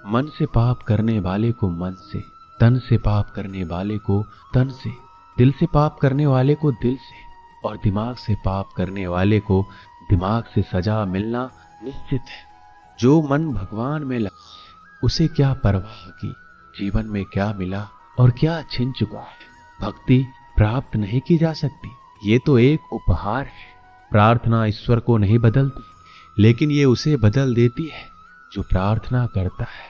मन से पाप करने वाले को मन से, तन से पाप करने वाले को तन से, दिल से पाप करने वाले को दिल से, और दिमाग से पाप करने वाले को दिमाग से सजा मिलना निश्चित है। जो मन भगवान में लगा उसे क्या परवाह की जीवन में क्या मिला और क्या छिन चुका है। भक्ति प्राप्त नहीं की जा सकती, ये तो एक उपहार है। प्रार्थना ईश्वर को नहीं बदलती, लेकिन ये उसे बदल देती है जो प्रार्थना करता है।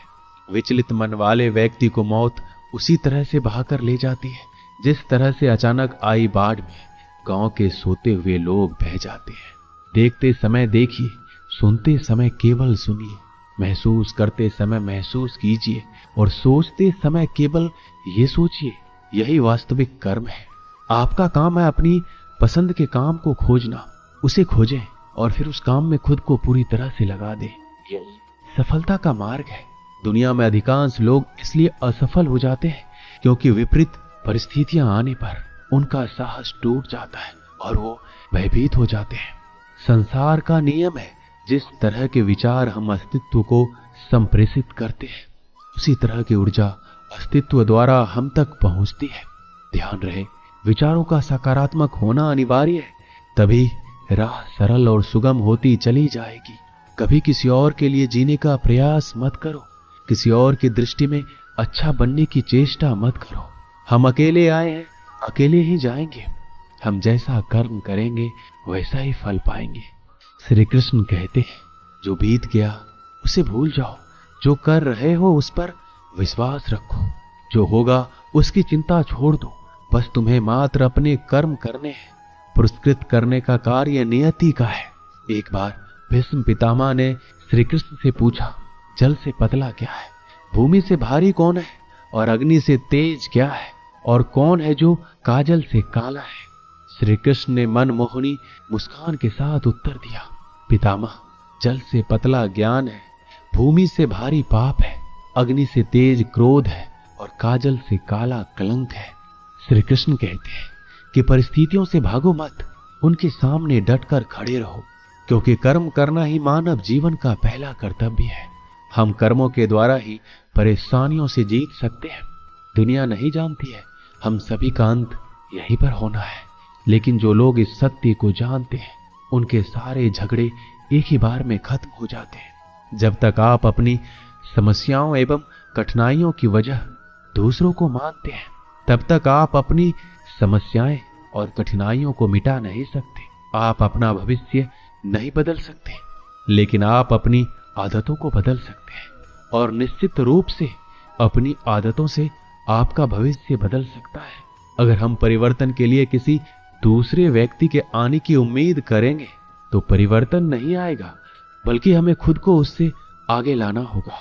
विचलित मन वाले व्यक्ति को मौत उसी तरह से बहाकर ले जाती है जिस तरह से अचानक आई बाढ़ में गांव के सोते हुए लोग बह जाते हैं। देखते समय देखिए, सुनते समय केवल सुनिए, महसूस करते समय महसूस कीजिए और सोचते समय केवल ये सोचिए, यही वास्तविक कर्म है। आपका काम है अपनी पसंद के काम को खोजना, उसे खोजें और फिर उस काम में खुद को पूरी तरह से लगा दें। यही सफलता का मार्ग है। दुनिया में अधिकांश लोग इसलिए असफल हो जाते हैं क्योंकि विपरीत परिस्थितियां आने पर उनका साहस टूट जाता है और वो भयभीत हो जाते हैं। संसार का नियम है, जिस तरह के विचार हम अस्तित्व को संप्रेषित करते हैं उसी तरह की ऊर्जा अस्तित्व द्वारा हम तक पहुंचती है। ध्यान रहे, विचारों का सकारात्मक होना अनिवार्य है, तभी राह सरल और सुगम होती चली जाएगी। कभी किसी और के लिए जीने का प्रयास मत करो, किसी और की दृष्टि में अच्छा बनने की चेष्टा मत करो। हम अकेले आए हैं, अकेले ही जाएंगे। हम जैसा कर्म करेंगे वैसा ही फल पाएंगे। श्री कृष्ण कहते हैं, जो बीत गया उसे भूल जाओ, जो कर रहे हो उस पर विश्वास रखो, जो होगा उसकी चिंता छोड़ दो। बस तुम्हें मात्र अपने कर्म करने हैं, पुरस्कृत करने का कार्य नियति का है। एक बार भीष्म पितामह ने श्री कृष्ण से पूछा, जल से पतला क्या है, भूमि से भारी कौन है और अग्नि से तेज क्या है, और कौन है जो काजल से काला है। श्री कृष्ण ने मनमोहनी मुस्कान के साथ उत्तर दिया, पितामह, जल से पतला ज्ञान है, भूमि से भारी पाप है, अग्नि से तेज क्रोध है और काजल से काला कलंक है। श्री कृष्ण कहते हैं कि परिस्थितियों से भागो मत, उनके सामने डटकर खड़े रहो, क्योंकि कर्म करना ही मानव जीवन का पहला कर्तव्य है। हम कर्मों के द्वारा ही परेशानियों से जीत सकते हैं। दुनिया नहीं जानती है हम सभी का अंत यहीं पर होना है, लेकिन जो लोग इस सत्य को जानते हैं उनके सारे झगड़े एक ही बार में खत्म हो जाते हैं। जब तक आप अपनी समस्याओं एवं कठिनाइयों की वजह दूसरों को मानते हैं, तब तक आप अपनी समस्याएं और कठिनाइयों को मिटा नहीं सकते। आप अपना भविष्य नहीं बदल सकते, लेकिन आप अपनी आदतों को बदल सकते हैं, और निश्चित रूप से अपनी आदतों से आपका भविष्य बदल सकता है। अगर हम परिवर्तन के लिए किसी दूसरे व्यक्ति के आने की उम्मीद करेंगे तो परिवर्तन नहीं आएगा, बल्कि हमें खुद को उससे आगे लाना होगा।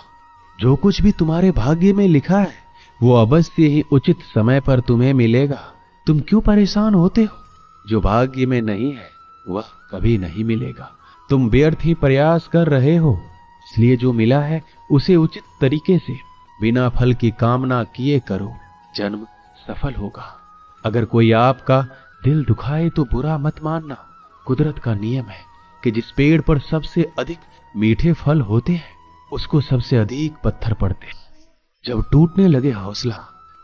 जो कुछ भी तुम्हारे भाग्य में लिखा है वो अवश्य ही उचित समय पर तुम्हें मिलेगा। तुम क्यों परेशान होते हो? जो भाग्य में नहीं है वह कभी नहीं मिलेगा। तुम व्यर्थ ही प्रयास कर रहे हो, इसलिए जो मिला है उसे उचित तरीके से बिना फल की कामना किए करो, जन्म सफल होगा। अगर कोई आपका दिल दुखाए तो बुरा मत मानना। कुदरत का नियम है कि जिस पेड़ पर सबसे अधिक मीठे फल होते हैं उसको सबसे अधिक पत्थर पड़ते हैं। जब टूटने लगे हौसला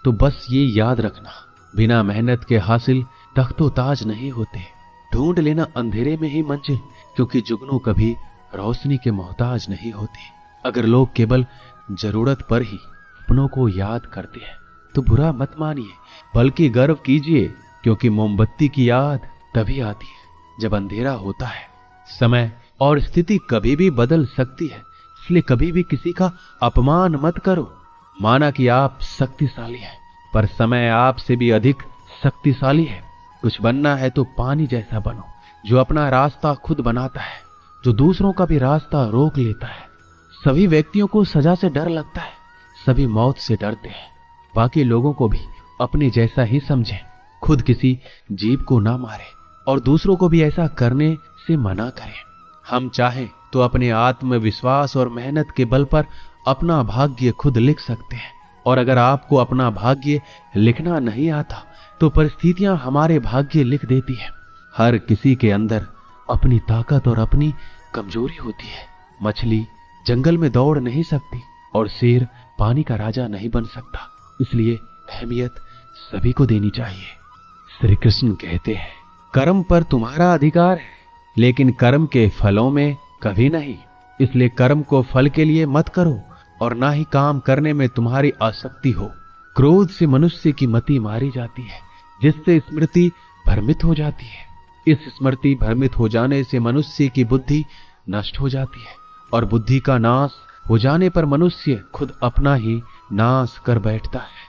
तो बस ये याद रखना, बिना मेहनत के हासिल तख्तो ताज नहीं होते। ढूंढ लेना अंधेरे में ही मंजिल, क्योंकि जुगनू कभी रोशनी के मोहताज नहीं होते। अगर लोग केवल जरूरत पर ही अपनों को याद करते हैं तो बुरा मत मानिए, बल्कि गर्व कीजिए, क्योंकि मोमबत्ती की याद तभी आती है जब अंधेरा होता है। समय और स्थिति कभी भी बदल सकती है, इसलिए कभी भी किसी का अपमान मत करो। माना कि आप शक्तिशाली हैं, पर समय आपसे भी अधिक शक्तिशाली है। कुछ बनना है तो पानी जैसा बनो, जो अपना रास्ता खुद बनाता है, जो दूसरों का भी रास्ता रोक लेता है। सभी व्यक्तियों को सजा से डर लगता है, सभी मौत से डरते हैं। बाकी लोगों को भी अपने जैसा ही समझें, खुद किसी जीव को ना मारे और दूसरों को भी ऐसा करने से मना करें। हम चाहें तो अपने आत्मविश्वास और मेहनत के बल पर अपना भाग्य खुद लिख सकते हैं, और अगर आपको अपना भाग्य लिखना नहीं आता तो परिस्थितियां हमारे भाग्य लिख देती है। हर किसी के अंदर अपनी ताकत और अपनी कमजोरी होती है। मछली जंगल में दौड़ नहीं सकती और शेर पानी का राजा नहीं बन सकता, इसलिए अहमियत सभी को देनी चाहिए। श्री कृष्ण कहते हैं, कर्म पर तुम्हारा अधिकार है, लेकिन कर्म के फलों में कभी नहीं। इसलिए कर्म को फल के लिए मत करो और ना ही काम करने में तुम्हारी आसक्ति हो। क्रोध से मनुष्य की मति मारी जाती है, जिससे स्मृति भ्रमित हो जाती है। इस स्मृति भ्रमित हो जाने से मनुष्य की बुद्धि नष्ट हो जाती है, और बुद्धि का नाश हो जाने पर मनुष्य खुद अपना ही नाश कर बैठता है।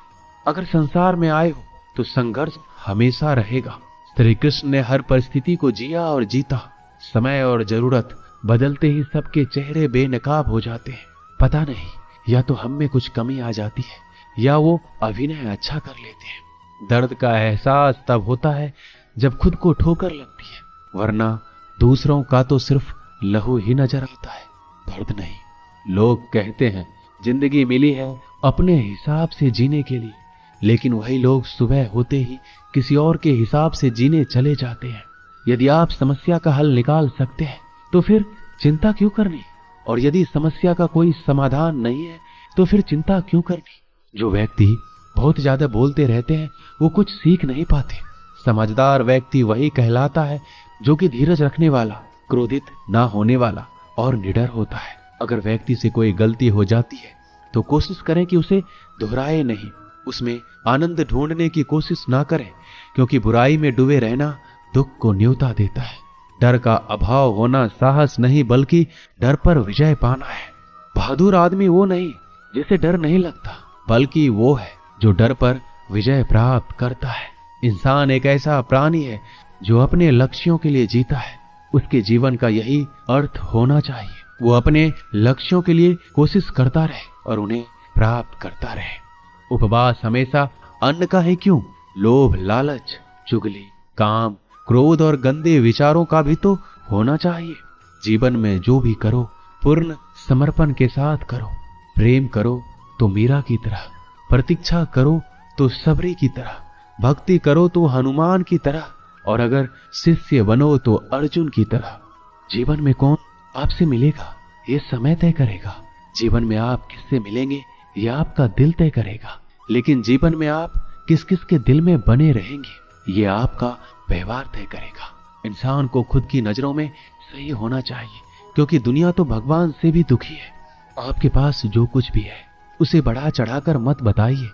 अगर संसार में आए हो तो संघर्ष हमेशा रहेगा। श्री कृष्ण ने हर परिस्थिति को जिया और जीता। समय और जरूरत बदलते ही सबके चेहरे बेनकाब हो जाते हैं। पता नहीं, या तो हम में कुछ कमी आ जाती है या वो अभिनय अच्छा कर लेते हैं। दर्द का एहसास तब होता है जब खुद को ठोकर लगती है, वरना दूसरों का तो सिर्फ लहू ही नजर आता है, दर्द नहीं। लोग कहते हैं जिंदगी मिली है अपने हिसाब से जीने के लिए, लेकिन वही लोग सुबह होते ही किसी और के हिसाब से जीने चले जाते हैं। यदि आप समस्या का हल निकाल सकते हैं तो फिर चिंता क्यों करनी, और यदि समस्या का कोई समाधान नहीं है तो फिर चिंता क्यों करनी। जो व्यक्ति बहुत ज्यादा बोलते रहते हैं वो कुछ सीख नहीं पाते। समझदार व्यक्ति वही कहलाता है जो कि धीरज रखने वाला, क्रोधित ना होने वाला और निडर होता है। अगर व्यक्ति से कोई गलती हो जाती है तो कोशिश करें कि उसे दोहराए नहीं, उसमें आनंद ढूंढने की कोशिश ना करें, क्योंकि बुराई में डूबे रहना दुख को न्योता देता है। डर का अभाव होना साहस नहीं बल्कि डर पर विजय पाना है। बहादुर आदमी वो नहीं जिसे डर नहीं लगता, बल्कि वो है जो डर पर विजय प्राप्त करता है। इंसान एक ऐसा प्राणी है जो अपने लक्ष्यों के लिए जीता है। उसके जीवन का यही अर्थ होना चाहिए। वो अपने लक्ष्यों के लिए कोशिश करता रहे और उन्हें प्राप्त करता रहे। उपवास हमेशा अन्न का ही क्यों, लोभ, लालच, चुगली, काम, क्रोध और गंदे विचारों का भी तो होना चाहिए। जीवन में जो भी करो पूर्ण समर्पण के साथ करो। प्रेम करो तो मीरा की तरह, प्रतीक्षा करो तो सबरी की तरह, भक्ति करो तो हनुमान की तरह, और अगर शिष्य बनो तो अर्जुन की तरह। जीवन में कौन आपसे मिलेगा ये समय तय करेगा। जीवन में आप किससे मिलेंगे ये आपका दिल तय करेगा। लेकिन जीवन में आप किस किस के दिल में बने रहेंगे ये आपका व्यवहार तय करेगा। इंसान को खुद की नजरों में सही होना चाहिए, क्योंकि दुनिया तो भगवान से भी दुखी है। आपके पास जो कुछ भी है उसे बढ़ा चढ़ाकर मत बताइए,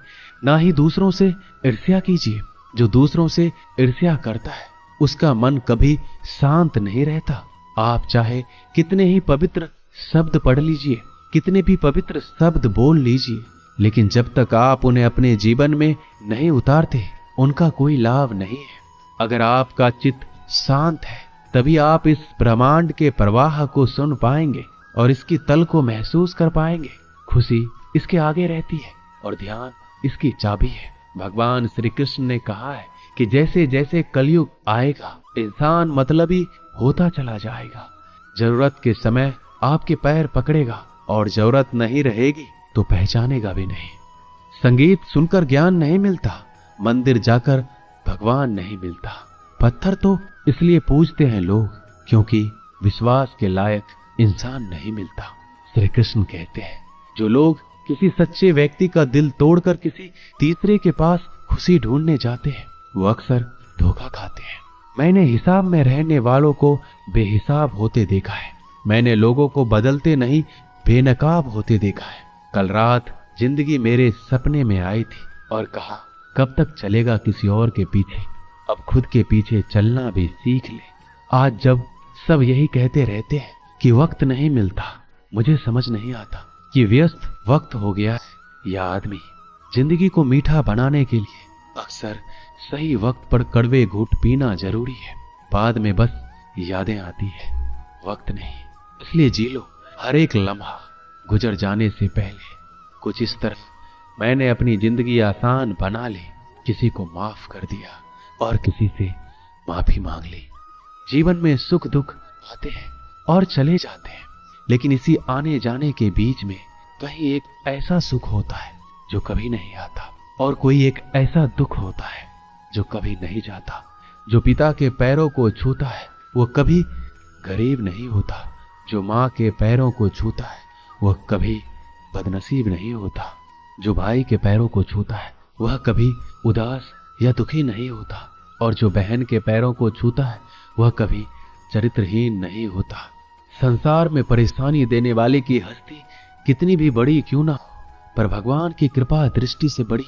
ना ही दूसरों से ईर्ष्या कीजिए। जो दूसरों से ईर्ष्या करता है उसका मन कभी शांत नहीं रहता। आप चाहे कितने ही पवित्र शब्द पढ़ लीजिए, कितने भी पवित्र शब्द बोल लीजिए, लेकिन जब तक आप उन्हें अपने जीवन में नहीं उतारते उनका कोई लाभ नहीं है। अगर आपका चित्त शांत है तभी आप इस ब्रह्मांड के प्रवाह को सुन पाएंगे और इसकी तल को महसूस कर पाएंगे। खुशी इसके आगे रहती है और ध्यान इसकी चाबी है। भगवान श्री कृष्ण ने कहा है कि जैसे जैसे कलयुग आएगा इंसान मतलबी होता चला जाएगा। जरूरत के समय आपके पैर पकड़ेगा और जरूरत नहीं रहेगी तो पहचानेगा भी नहीं। संगीत सुनकर ज्ञान नहीं मिलता, मंदिर जाकर भगवान नहीं मिलता। पत्थर तो इसलिए पूजते हैं लोग क्योंकि विश्वास के लायक इंसान नहीं मिलता। श्री कृष्ण कहते हैं जो लोग किसी सच्चे व्यक्ति का दिल तोड़कर किसी तीसरे के पास खुशी ढूंढने जाते हैं वो अक्सर धोखा खाते हैं। मैंने हिसाब में रहने वालों को बेहिसाब होते देखा है। मैंने लोगों को बदलते नहीं बेनकाब होते देखा है। कल रात जिंदगी मेरे सपने में आई थी और कहा कब तक चलेगा किसी और के पीछे, अब खुद के पीछे चलना भी सीख ले। आज जब सब यही कहते रहते हैं कि वक्त नहीं मिलता, मुझे समझ नहीं आता कि व्यस्त वक्त हो गया है या आदमी। जिंदगी को मीठा बनाने के लिए अक्सर सही वक्त पर कड़वे घूंट पीना जरूरी है। बाद में बस यादें आती है, वक्त नहीं। इसलिए जी लो हर एक लम्हा गुजर जाने से पहले। कुछ इस तरह मैंने अपनी जिंदगी आसान बना ली, किसी को माफ कर दिया और किसी से माफी मांग ली। जीवन में सुख दुख आते हैं और चले जाते हैं, लेकिन इसी आने जाने के बीच में कहीं एक ऐसा सुख होता है जो कभी नहीं आता और कोई एक ऐसा दुख होता है जो कभी नहीं जाता। जो पिता के पैरों को छूता है वो कभी गरीब नहीं होता, जो माँ के पैरों को छूता है वह कभी बदनसीब नहीं होता। जो भाई के पैरों को छूता है वह कभी उदास या दुखी नहीं होता, और जो बहन के पैरों को छूता है वह कभी चरित्रहीन नहीं होता। संसार में परेशानी देने वाले की हस्ती कितनी भी बड़ी क्यों ना हो, पर भगवान की कृपा दृष्टि से बड़ी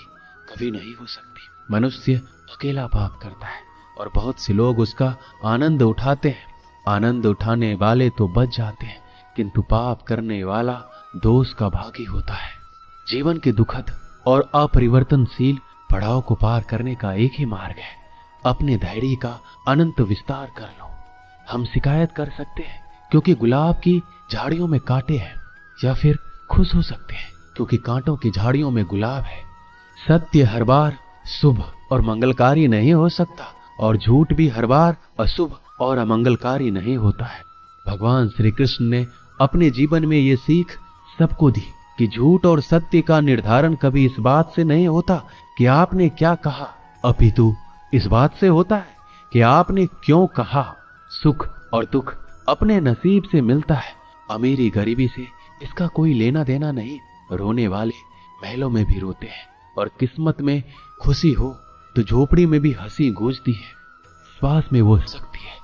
कभी नहीं हो सकती। मनुष्य अकेला पाप करता है और बहुत से लोग उसका आनंद उठाते हैं। आनंद उठाने वाले तो बच जाते हैं, किंतु पाप करने वाला दोष का भागी होता है। जीवन के दुखद और अपरिवर्तनशील पड़ाव को पार करने का एक ही मार्ग है, अपने धैर्य का अनंत विस्तार कर लो। हम शिकायत कर सकते हैं क्योंकि गुलाब की झाड़ियों में कांटे हैं, या फिर खुश हो सकते हैं क्योंकि कांटों की झाड़ियों में गुलाब है। सत्य हर बार शुभ और मंगलकारी नहीं हो सकता, और झूठ भी हर बार अशुभ और अमंगलकारी नहीं होता है। भगवान श्री कृष्ण ने अपने जीवन में ये सीख सबको दी कि झूठ और सत्य का निर्धारण कभी इस बात से नहीं होता कि आपने क्या कहा, अपितु इस बात से होता है कि आपने क्यों कहा। सुख और दुख अपने नसीब से मिलता है, अमीरी गरीबी से इसका कोई लेना देना नहीं। रोने वाले महलों में भी रोते हैं, और किस्मत में खुशी हो तो झोपड़ी में भी हंसी गूंजती है। श्वास में वो शक्ति है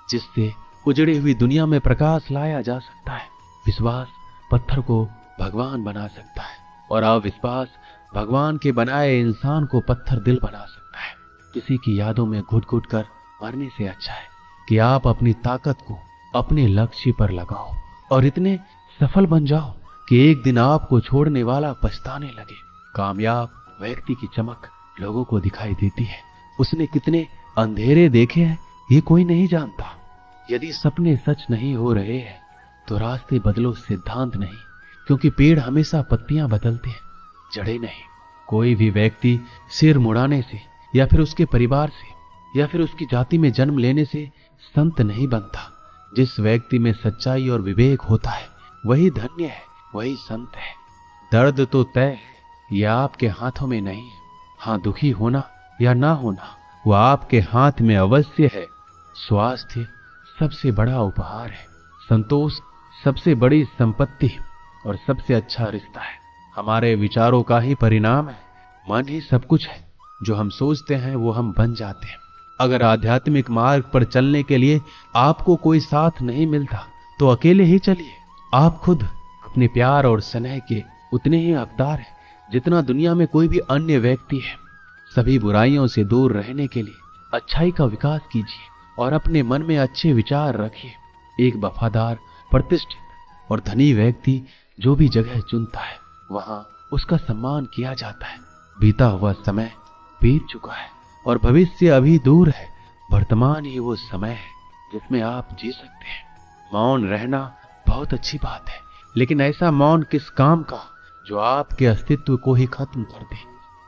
जिससे उजड़ी हुई दुनिया में प्रकाश लाया जा सकता है। विश्वास पत्थर को भगवान बना सकता है, और अविश्वास भगवान के बनाए इंसान को पत्थर दिल बना सकता है। किसी की यादों में घुट घुट कर मरने से अच्छा है कि आप अपनी ताकत को अपने लक्ष्य पर लगाओ और इतने सफल बन जाओ कि एक दिन आपको छोड़ने वाला पछताने लगे। कामयाब व्यक्ति की चमक लोगों को दिखाई देती है। उसने कितने अंधेरे देखे हैं ये कोई नहीं जानता। यदि सपने सच नहीं हो रहे हैं तो रास्ते बदलो, सिद्धांत नहीं, क्योंकि पेड़ हमेशा पत्तियां बदलते हैं, जड़ें नहीं। कोई भी व्यक्ति सिर मुड़ाने से या फिर उसके परिवार से या फिर उसकी जाति में जन्म लेने से संत नहीं बनता। जिस व्यक्ति में सच्चाई और विवेक होता है वही धन्य है, वही संत है। दर्द तो तय है, यह आपके हाथों में नहीं है। हाँ, दुखी होना या ना होना वो आपके हाथ में अवश्य है। स्वास्थ्य सबसे बड़ा उपहार है, संतोष सबसे बड़ी संपत्ति और सबसे अच्छा रिश्ता है। हमारे विचारों का ही परिणाम है। मन ही सब कुछ है, जो हम सोचते हैं वो हम बन जाते हैं। अगर आध्यात्मिक मार्ग पर चलने के लिए आपको कोई साथ नहीं मिलता तो अकेले ही चलिए। आप खुद अपने प्यार और स्नेह के उतने ही हकदार हैं जितना दुनिया में कोई भी अन्य व्यक्ति है। सभी बुराइयों से दूर रहने के लिए अच्छाई का विकास कीजिए और अपने मन में अच्छे विचार रखिए। एक वफादार, प्रतिष्ठित और धनी व्यक्ति जो भी जगह चुनता है वहां उसका सम्मान किया जाता है। बीता हुआ समय बीत चुका है और भविष्य अभी दूर है। वर्तमान ही वो समय है जिसमें आप जी सकते हैं। मौन रहना बहुत अच्छी बात है, लेकिन ऐसा मौन किस काम का जो आपके अस्तित्व को ही खत्म कर दे।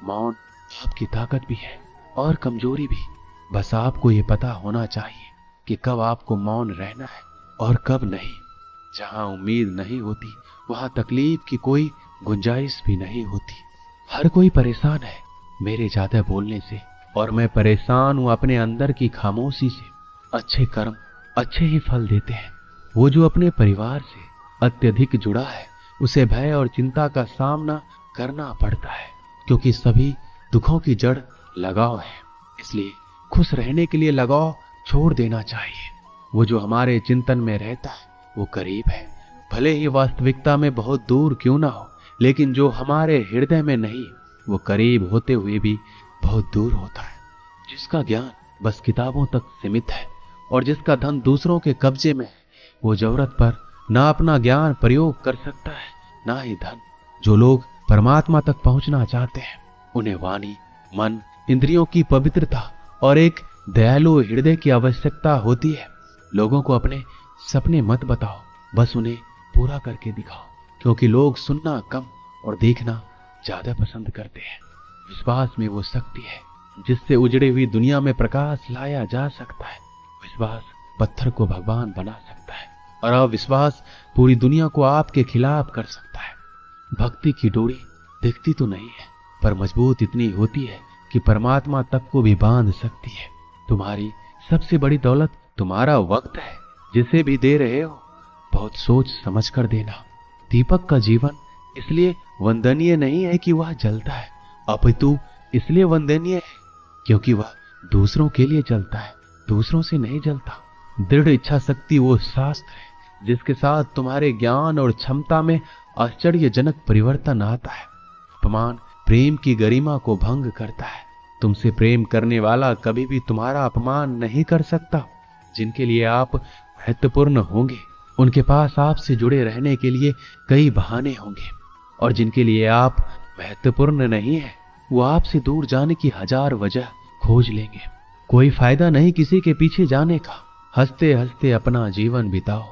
मौन आपकी ताकत भी है और कमजोरी भी। बस आपको ये पता होना चाहिए कि कब आपको मौन रहना है और कब नहीं। जहां उम्मीद नहीं होती वहां तकलीफ की कोई गुंजाइश भी नहीं होती। हर कोई परेशान है मेरे ज्यादा बोलने से, और मैं परेशान हूं अपने अंदर की खामोशी से। अच्छे कर्म अच्छे ही फल देते हैं। वो जो अपने परिवार से अत्यधिक जुड़ा है उसे भय और चिंता का सामना करना पड़ता है, क्योंकि सभी दुखों की जड़ लगाव है। इसलिए खुश रहने के लिए लगाव छोड़ देना चाहिए। वो जो हमारे चिंतन में रहता है वो करीब है, भले ही वास्तविकता में बहुत दूर क्यों ना हो, लेकिन जो हमारे हृदय में नहीं वो करीब होते हुए भी बहुत दूर होता है। जिसका ज्ञान बस किताबों तक सीमित है और जिसका धन दूसरों के कब्जे में है, वो जरूरत पर ना अपना ज्ञान प्रयोग कर सकता है ना ही धन। जो लोग परमात्मा तक पहुंचना चाहते हैं उन्हें वाणी, मन, इंद्रियों की पवित्रता और एक दयालु हृदय की आवश्यकता होती है। लोगों को अपने सपने मत बताओ, बस उन्हें पूरा करके दिखाओ, क्योंकि लोग सुनना कम और देखना ज्यादा पसंद करते हैं। विश्वास में वो शक्ति है जिससे उजड़ी हुई दुनिया में प्रकाश लाया जा सकता है। विश्वास पत्थर को भगवान बना सकता है और अविश्वास पूरी दुनिया को आपके खिलाफ कर सकता है। भक्ति की डोरी दिखती तो नहीं है, पर मजबूत इतनी होती है कि परमात्मा तक को भी बांध सकती है। तुम्हारी सबसे बड़ी दौलत तुम्हारा वक्त है। जिसे भी दे रहे हो बहुत सोच समझ कर देना। दीपक का जीवन इसलिए वंदनीय नहीं है कि वह जलता है, अपितु इसलिए वंदनीय है क्योंकि वह दूसरों के लिए जलता है, दूसरों से नहीं जलता। दृढ़ इच्छा शक्ति वो शास्त्र है जिसके साथ तुम्हारे ज्ञान और क्षमता में आश्चर्यजनक परिवर्तन आता है। अपमान प्रेम की गरिमा को भंग करता है। तुमसे प्रेम करने वाला कभी भी तुम्हारा अपमान नहीं कर सकता। जिनके लिए आप महत्वपूर्ण होंगे उनके पास आपसे जुड़े रहने के लिए कई बहाने होंगे, और जिनके लिए आप महत्वपूर्ण नहीं है वो आपसे दूर जाने की हजार वजह खोज लेंगे। कोई फायदा नहीं किसी के पीछे जाने का। हंसते हंसते अपना जीवन बिताओ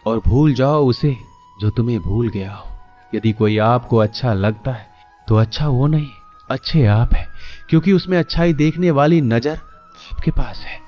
और भूल जाओ उसे जो तुम्हें भूल गया हो। यदि कोई आपको अच्छा लगता है तो अच्छा वो नहीं, अच्छे आप है, क्योंकि उसमें अच्छाई देखने वाली नजर आपके पास है।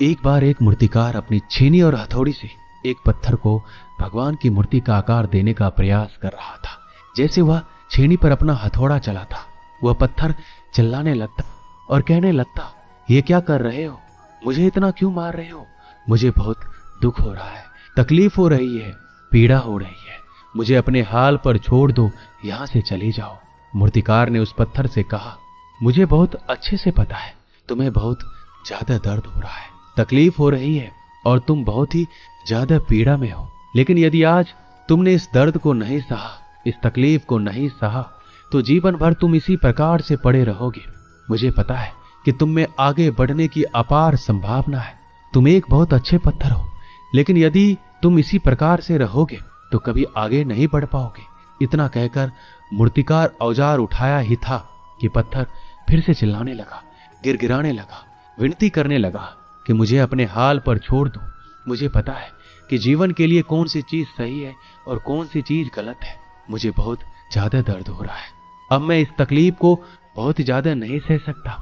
एक बार एक मूर्तिकार अपनी छेनी और हथौड़ी से एक पत्थर को भगवान की मूर्ति का आकार देने का प्रयास कर रहा था। जैसे वह छेनी पर अपना हथौड़ा चलाता, वह पत्थर चिल्लाने लगता और कहने लगता, ये क्या कर रहे हो? मुझे इतना क्यों मार रहे हो? मुझे बहुत दुख हो रहा है, तकलीफ हो रही है, पीड़ा हो रही है। मुझे अपने हाल पर छोड़ दो, यहां से चले जाओ। मूर्तिकार ने उस पत्थर से कहा, मुझे बहुत अच्छे से पता है तुम्हें बहुत ज्यादा दर्द हो रहा है, तकलीफ हो रही है और तुम बहुत ही ज्यादा पीड़ा में हो। लेकिन यदि आज तुमने इस दर्द को नहीं सहा, इस तकलीफ को नहीं सहा, तो जीवन भर तुम इसी प्रकार से पड़े रहोगे। मुझे पता है कि तुम में आगे बढ़ने की अपार संभावना है। तुम एक बहुत अच्छे पत्थर हो, लेकिन यदि तुम इसी प्रकार से रहोगे तो कभी आगे नहीं बढ़ पाओगे। इतना कहकर मूर्तिकार औजार उठाया ही था कि पत्थर फिर से चिल्लाने लगा, गिड़गिड़ाने लगा, विनती करने लगा कि मुझे अपने हाल पर छोड़ दो। मुझे पता है कि जीवन के लिए कौन सी चीज सही है और कौन सी चीज गलत है। मुझे बहुत ज्यादा दर्द हो रहा है, अब मैं इस तकलीफ को बहुत ही ज्यादा नहीं सह सकता।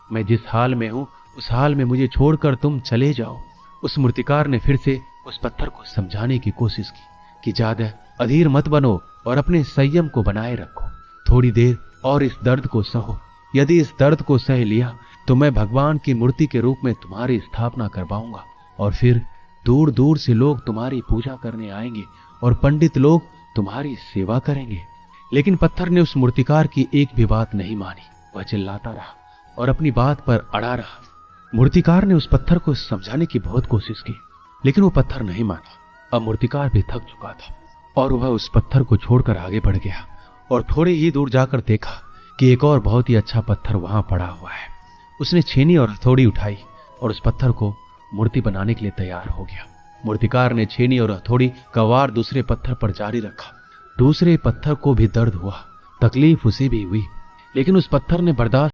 मैं जिस हाल में हूं उस हाल में मुझे छोड़कर तुम चले जाओ। उस मूर्तिकार ने फिर से उस पत्थर को समझाने की कोशिश की कि ज्यादा अधीर मत बनो और अपने संयम को बनाए रखो। थोड़ी देर और इस दर्द को सहो। यदि इस दर्द को सह लिया तो मैं भगवान की मूर्ति के रूप में तुम्हारी स्थापना करवाऊंगा, और फिर दूर दूर से लोग तुम्हारी पूजा करने आएंगे और पंडित लोग तुम्हारी सेवा करेंगे। लेकिन पत्थर ने उस मूर्तिकार की एक भी बात नहीं मानी। वह चिल्लाता रहा और अपनी बात पर अड़ा रहा। मूर्तिकार ने उस पत्थर को समझाने की बहुत कोशिश की, लेकिन वो पत्थर नहीं माना। अब मूर्तिकार भी थक चुका था और वह उस पत्थर को छोड़कर आगे बढ़ गया और थोड़े ही दूर जाकर देखा कि एक और बहुत ही अच्छा पत्थर वहां पड़ा हुआ है। उसने छेनी और हथौड़ी उठाई और उस पत्थर को मूर्ति बनाने के लिए तैयार हो गया। मूर्तिकार ने छेनी और हथौड़ी का वार दूसरे पत्थर पर जारी रखा। दूसरे पत्थर को भी दर्द हुआ, तकलीफ उसे भी हुई, लेकिन उस पत्थर ने बर्दाश्त